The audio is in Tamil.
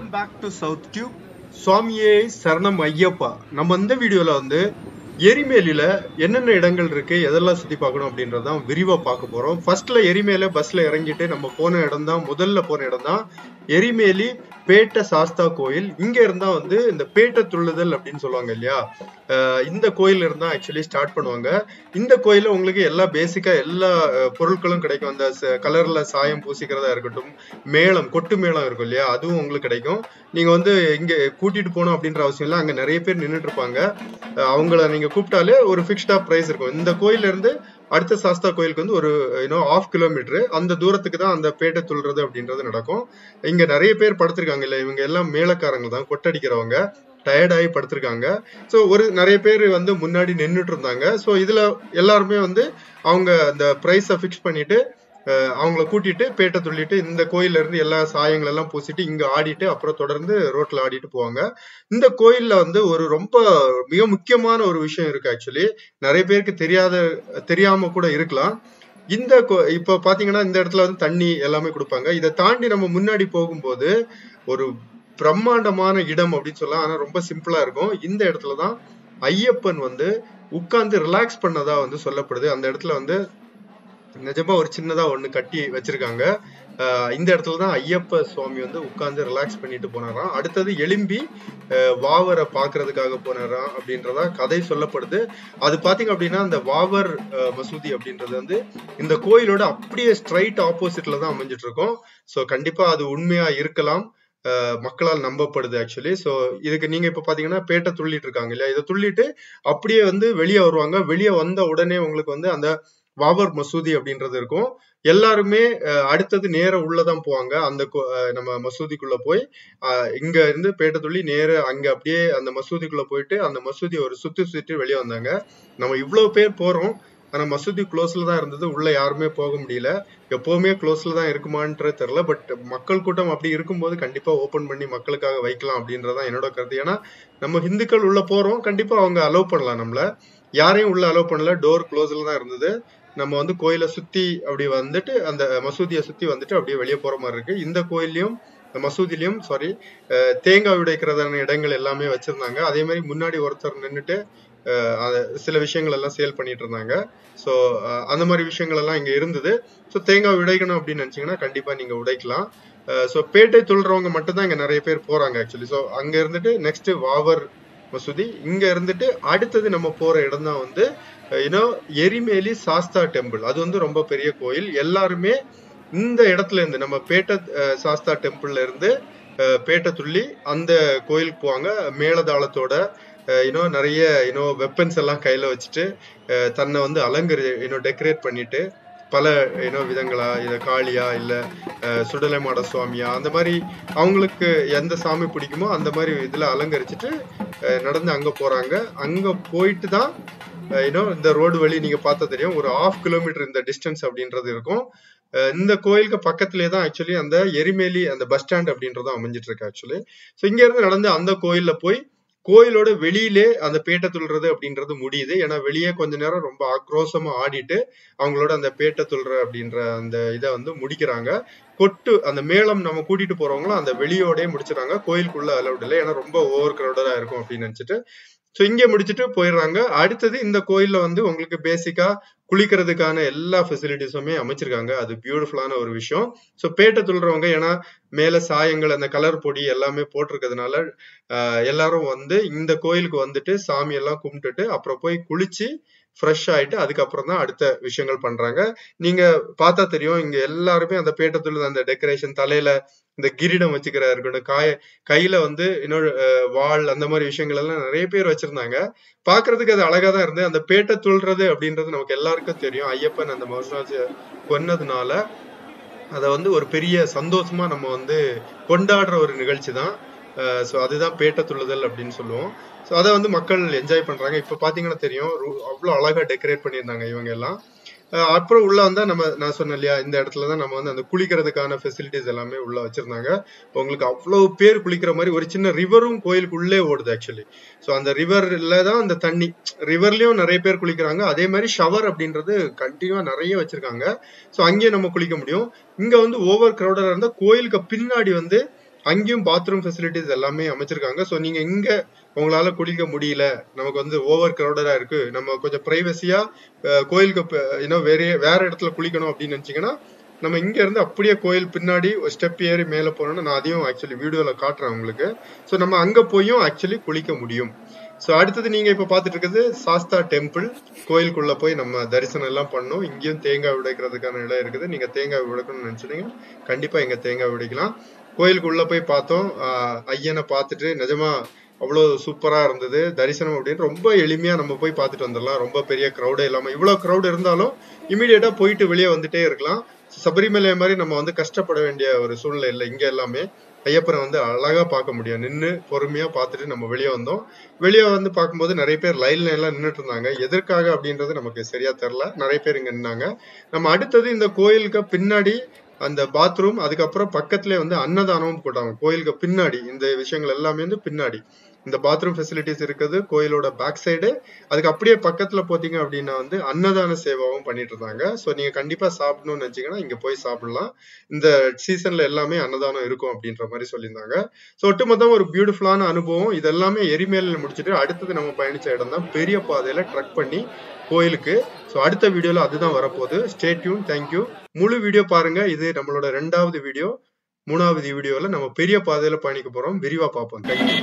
Welcome back to South Tube. சுவாமியே சரணம் ஐயப்பா. நம்ம இந்த வீடியோல வந்து எரிமேலில என்னென்ன இடங்கள் இருக்கு, எதெல்லாம் சுத்தி பார்க்கணும் அப்படின்றதான் விரிவா பார்க்க போறோம். ஃபர்ஸ்ட்ல எரிமேல பஸ்ல இறங்கிட்டு நம்ம போன இடம் தான், முதல்ல போன இடம் தான் எரிமேலி பேட்ட சாஸ்தா கோயில். இங்க இருந்தா வந்து இந்த பேட்ட துள்ளுதல் அப்படின்னு சொல்லுவாங்க இல்லையா, இந்த கோயில் இருந்தா ஆக்சுவலி ஸ்டார்ட் பண்ணுவாங்க. இந்த கோயில உங்களுக்கு எல்லா பேசிக்கா எல்லா பொருட்களும் கிடைக்கும். அந்த கலர்ல சாயம் பூசிக்கிறதா இருக்கட்டும், மேளம் கொட்டு மேளம் இருக்கும் இல்லையா, அதுவும் உங்களுக்கு கிடைக்கும். நீங்க வந்து இங்க கூட்டிட்டு போகணும் அப்படின்ற அவசியம் இல்லை. அங்க நிறைய பேர் நின்றுட்டு இருப்பாங்க. அவங்கள நீங்க கூப்பிட்டாலே ஒரு பிக்ஸ்டா பிரைஸ் இருக்கும். இந்த கோயில்ல இருந்து அடுத்த சாஸ்தா கோயிலுக்கு வந்து ஒரு 1/2 கிலோமீட்டர் அந்த தூரத்துக்கு தான் அந்த பேட்டை துள்ளுறது அப்படின்றது நடக்கும். இங்க நிறைய பேர் படுத்திருக்காங்க இல்ல, இவங்க எல்லாம் மேளக்காரங்க தான், கொட்டடிக்கிறவங்க, டயர்ட் ஆகி படுத்திருக்காங்க. ஸோ நிறைய பேர் வந்து முன்னாடி நின்றுட்டு இருந்தாங்க. ஸோ இதுல எல்லாருமே வந்து அவங்க அந்த பிரைஸை ஃபிக்ஸ் பண்ணிட்டு அவங்கள கூட்டிட்டு பேட்டை துள்ளிட்டு இந்த கோயில்ல இருந்து எல்லா சாயங்கள் எல்லாம் பூசிட்டு இங்க ஆடிட்டு அப்புறம் தொடர்ந்து ரோட்ல ஆடிட்டு போவாங்க. இந்த கோயில்ல வந்து ஒரு ரொம்ப மிக முக்கியமான ஒரு விஷயம் இருக்கு. ஆக்சுவலி நிறைய பேருக்கு தெரியாம கூட இருக்கலாம். இப்ப பாத்தீங்கன்னா இந்த இடத்துல வந்து தண்ணி எல்லாமே கொடுப்பாங்க. இதை தாண்டி நம்ம முன்னாடி போகும்போது ஒரு பிரம்மாண்டமான இடம் அப்படின்னு சொல்லலாம். ஆனா ரொம்ப சிம்பிளா இருக்கும். இந்த இடத்துலதான் ஐயப்பன் வந்து உட்கார்ந்து ரிலாக்ஸ் பண்ணதா வந்து சொல்லப்படுது. அந்த இடத்துல வந்து நிஜமா ஒரு சின்னதா ஒண்ணு கட்டி வச்சிருக்காங்க. இந்த இடத்துலதான் ஐயப்ப சுவாமி வந்து உட்கார்ந்து ரிலாக்ஸ் பண்ணிட்டு போனாராம். அடுத்தது எலும்பி வாவரை பாக்குறதுக்காக போனாராம் அப்படின்றதா கதை சொல்லப்படுது. அது பாத்தீங்க அப்படின்னா அந்த வாவர் மசூதி அப்படின்றது வந்து இந்த கோயிலோட அப்படியே ஸ்ட்ரைட் ஆப்போசிட்ல தான் அமைஞ்சிட்டு இருக்கும். சோ கண்டிப்பா அது உண்மையா இருக்கலாம், மக்களால் நம்பப்படுது ஆக்சுவலி. சோ இதுக்கு நீங்க இப்ப பாத்தீங்கன்னா பேட்டை துள்ளிட்டு இருக்காங்க இல்லையா, இதை துள்ளிட்டு அப்படியே வந்து வெளியே வருவாங்க. வெளியே வந்த உடனே உங்களுக்கு வந்து அந்த வாவர் மசூதி அப்படின்றது இருக்கும். எல்லாருமே அடுத்தது நேர உள்ளதான் போவாங்க. அந்த நம்ம மசூதிக்குள்ள போய் இங்க இருந்து பேட்டை துள்ளி நேர அங்க அப்படியே அந்த மசூதிக்குள்ள போயிட்டு அந்த மசூதி ஒரு சுத்தி வெளியே வந்தாங்க. நம்ம இவ்வளவு பேர் போறோம், ஆனா மசூதி க்ளோஸ்ல தான் இருந்தது. உள்ள யாருமே போக முடியல. எப்பவுமே க்ளோஸ்ல தான் இருக்குமான்றது தெரியல. பட் மக்கள் கூட்டம் அப்படி இருக்கும்போது கண்டிப்பா ஓபன் பண்ணி மக்களுக்காக வைக்கலாம் அப்படின்றதான் என்னோட கருத்து. ஏன்னா நம்ம ஹிந்துக்கள் உள்ள போறோம், கண்டிப்பா அவங்க அலோவ் பண்ணலாம். நம்மள யாரையும் உள்ள அலோவ் பண்ணல. டோர் க்ளோஸ்ல தான் இருந்தது. நம்ம வந்து கோயிலை சுத்தி அப்படி வந்துட்டு அந்த மசூதியை சுத்தி வந்துட்டு அப்படியே வெளியே போற மாதிரி இருக்கு. இந்த கோயிலையும் மசூதிலையும் தேங்காய் உடைக்கிறதான இடங்கள் எல்லாமே வச்சிருந்தாங்க. அதே மாதிரி முன்னாடி ஒருத்தர் நின்றுட்டு சில விஷயங்கள் எல்லாம் சேல் பண்ணிட்டு இருந்தாங்க. ஸோ அந்த மாதிரி விஷயங்கள் எல்லாம் இங்க இருந்தது. ஸோ தேங்காய் உடைக்கணும் அப்படின்னு நினைச்சீங்கன்னா கண்டிப்பா நீங்க உடைக்கலாம். ஸோ பேட்டை துள்ளுறவங்க மட்டும் தான் இங்க நிறைய பேர் போறாங்க ஆக்சுவலி. ஸோ அங்க இருந்துட்டு நெக்ஸ்ட் வாவர் மசூதி, இங்க இருந்துட்டு அடுத்தது நம்ம போற இடம் தான் வந்து எரிமேலி சாஸ்தா டெம்பிள். அது வந்து ரொம்ப பெரிய கோயில். எல்லாருமே இந்த இடத்துல இருந்து நம்ம பேட்ட சாஸ்தா டெம்பிள்ல இருந்து பேட்டை துள்ளி அந்த கோயிலுக்கு போவாங்க. மேளதாளத்தோட நிறைய வெப்பன்ஸ் எல்லாம் கையில வச்சுட்டு தன்னை வந்து டெக்கரேட் பண்ணிட்டு பல விதங்களா, இத காளியா இல்ல சுடலை மாட சுவாமியா, அந்த மாதிரி அவங்களுக்கு எந்த சாமி பிடிக்குமோ அந்த மாதிரி இதுல அலங்கரிச்சுட்டு நடந்து அங்க போறாங்க. அங்க போயிட்டு தான் இந்த ரோடு வழி நீங்க பார்த்தா தெரியும், ஒரு 1/2 கிலோமீட்டர் இந்த டிஸ்டன்ஸ் அப்படின்றது இருக்கும். இந்த கோயிலுக்கு பக்கத்திலே தான் ஆக்சுவலி அந்த எரிமேலி அந்த பஸ் ஸ்டாண்ட் அப்படின்றது அமைஞ்சிட்டு இருக்கு ஆக்சுவலி. ஸோ இங்க இருந்து நடந்து அந்த கோயில்ல போய் கோயிலோட வெளியிலே அந்த பேட்டை துள்ளுறது அப்படின்றது முடியுது. ஏன்னா வெளியே கொஞ்ச நேரம் ரொம்ப ஆக்ரோஷமா ஆடிட்டு அவங்களோட அந்த பேட்டை துள்ளுற அப்படின்ற அந்த இதை வந்து முடிக்கிறாங்க. அந்த மேளம் நம்ம கூட்டிட்டு போறவங்களும் அந்த வெளியோடய முடிச்சிடறாங்க. கோயிலுக்குள்ள அலவுட் இல்லை, ஏன்னா ரொம்ப ஓவர் கிரௌடடா இருக்கும் அப்படின்னு நினைச்சிட்டு. ஸோ இங்க முடிச்சுட்டு போயிடுறாங்க. அடுத்தது இந்த கோயில்ல வந்து உங்களுக்கு பேசிக்கா குளிக்கிறதுக்கான எல்லா ஃபெசிலிட்டிஸுமே அமைச்சிருக்காங்க. அது பியூட்டிஃபுல்லான ஒரு விஷயம். ஸோ பேட்டை துள்ளுறவங்க ஏன்னா மேல சாயங்கள் அந்த கலர் பொடி எல்லாமே போட்டிருக்கிறதுனால எல்லாரும் வந்து இந்த கோயிலுக்கு வந்துட்டு சாமி எல்லாம் கும்பிட்டுட்டு அப்புறம் போய் குளிச்சு ஃப்ரெஷ் ஆயிட்டு அதுக்கப்புறம் தான் அடுத்த விஷயங்கள் பண்றாங்க. நீங்க பார்த்தா தெரியும், இங்க எல்லாருமே அந்த பேட்டை துள்ளுது அந்த டெக்கரேஷன், தலையில இந்த கிரீடம் வச்சுக்கிறா இருக்கட்டும், கையில வந்து இன்னொரு வாள், அந்த மாதிரி விஷயங்கள் எல்லாம் நிறைய பேர் வச்சிருந்தாங்க. பாக்குறதுக்கு அது அழகா தான் இருந்து. அந்த பேட்டை துள்ளுறது அப்படின்றது நமக்கு எல்லாருக்கும் தெரியும், ஐயப்பன் அந்த மகராஜ கொன்னதுனால அதை வந்து ஒரு பெரிய சந்தோஷமா நம்ம வந்து கொண்டாடுற ஒரு நிகழ்ச்சி தான். ஸோ அதுதான் பேட்டை துள்ளுதல் அப்படின்னு சொல்லுவோம். ஸோ அதை வந்து மக்கள் என்ஜாய் பண்றாங்க. இப்ப பாத்தீங்கன்னா தெரியும், அவ்வளவு அழகா டெக்கரேட் பண்ணியிருந்தாங்க இவங்க எல்லாம். அப்புறம் உள்ள வந்தா நான் சொன்னேன் இல்லையா, இந்த இடத்துலதான் நம்ம வந்து அந்த குளிக்கிறதுக்கான ஃபெசிலிட்டிஸ் எல்லாமே உள்ள வச்சிருந்தாங்க. உங்களுக்கு அவ்வளவு பேர் குளிக்கிற மாதிரி ஒரு சின்ன ரிவரும் கோயிலுக்கு உள்ளே ஓடுது ஆக்சுவலி. ஸோ அந்த ரிவர்ல தான் அந்த தண்ணி, ரிவர்லயும் நிறைய பேர் குளிக்கிறாங்க. அதே மாதிரி ஷவர் அப்படின்றது கண்டினியூவா நிறைய வச்சிருக்காங்க. ஸோ அங்கேயும் நம்ம குளிக்க முடியும். இங்க வந்து ஓவர் கிரௌடரா இருந்தா கோயிலுக்கு பின்னாடி வந்து அங்கேயும் பாத்ரூம் ஃபெசிலிட்டிஸ் எல்லாமே அமைச்சிருக்காங்க. ஸோ நீங்க இங்க உங்களால குளிக்க முடியல, நமக்கு வந்து ஓவர் கிரௌடடா இருக்கு, நம்ம கொஞ்சம் பிரைவசியா கோயிலுக்கு வேற இடத்துல குளிக்கணும் அப்படின்னு நினைச்சீங்கன்னா நம்ம இங்க இருந்து அப்படியே கோயில் பின்னாடி ஒரு ஸ்டெப் ஏறி மேல போனோம்னா, நான் அதையும் ஆக்சுவலி வீடியோல காட்டுறேன் உங்களுக்கு. ஸோ நம்ம அங்க போயும் ஆக்சுவலி குளிக்க முடியும். ஸோ அடுத்தது நீங்க இப்ப பாத்துட்டு இருக்கிறது சாஸ்தா டெம்பிள். கோயிலுக்குள்ள போய் நம்ம தரிசனம் எல்லாம் பண்ணோம். இங்கேயும் தேங்காய் உடைக்கிறதுக்கான இடம் இருக்குது. நீங்க தேங்காய் உடைக்கணும்னு நினைச்சீங்க கண்டிப்பா இங்க தேங்காய் உடைக்கலாம். கோயிலுக்குள்ள போய் பார்த்தோம். ஐயனை பார்த்துட்டு நிஜமா அவ்வளவு சூப்பரா இருந்தது தரிசனம். அப்படின்னு ரொம்ப எளிமையா நம்ம போய் பார்த்துட்டு வந்துடலாம். ரொம்ப பெரிய கிரௌடே இல்லாம, இவ்வளவு கிரௌட் இருந்தாலும் இமீடியட்டா போயிட்டு வெளியே வந்துட்டே இருக்கலாம். சபரிமலை மாதிரி நம்ம வந்து கஷ்டப்பட வேண்டிய ஒரு சூழ்நிலை இல்லை. இங்க எல்லாமே ஐயப்பனை வந்து அழகா பார்க்க முடியும். நின்று பொறுமையா பார்த்துட்டு நம்ம வெளியே வந்தோம். வெளியே வந்து பார்க்கும்போது நிறைய பேர் லைன்ல எல்லாம் நின்றுட்டு இருந்தாங்க. எதற்காக அப்படின்றது நமக்கு சரியா தெரியல. நிறைய பேர் இங்க நின்னாங்க. நம்ம அடுத்தது இந்த கோயிலுக்கு பின்னாடி அந்த பாத்ரூம், அதுக்கப்புறம் பக்கத்துலேயே வந்து அன்னதானமும் போட்டாங்க. கோயிலுக்கு பின்னாடி இந்த விஷயங்கள் எல்லாமே வந்து பின்னாடி இந்த பாத்ரூம் ஃபெசிலிட்டிஸ் இருக்குது கோயிலோட பேக் சைடு. அதுக்கு அப்படியே பக்கத்துல போத்தீங்க அப்படின்னா வந்து அன்னதான சேவாவும் பண்ணிட்டு இருந்தாங்க. ஸோ நீங்க கண்டிப்பா சாப்பிடணும்னு நினைச்சீங்கன்னா இங்க போய் சாப்பிடலாம். இந்த சீசன்ல எல்லாமே அன்னதானம் இருக்கும் அப்படின்ற மாதிரி சொல்லியிருந்தாங்க. ஸோ ஒட்டுமொத்தம் ஒரு பியூட்டிஃபுல்லான அனுபவம். இது எல்லாமே எரிமேலில் முடிச்சுட்டு அடுத்தது நம்ம பயணிச்ச இடம் தான் பெரிய பாதையில ட்ரக் பண்ணி கோயிலுக்கு. ஸோ அடுத்த வீடியோல அதுதான் வரப்போகுது. Stay tune. தேங்க்யூ. முழு வீடியோ பாருங்க. இது நம்மளோட 2வது வீடியோ. 3வது வீடியோல நம்ம பெரிய பாதையில பயணிக்க போறோம். விரிவா பார்ப்போம். தேங்க்யூ.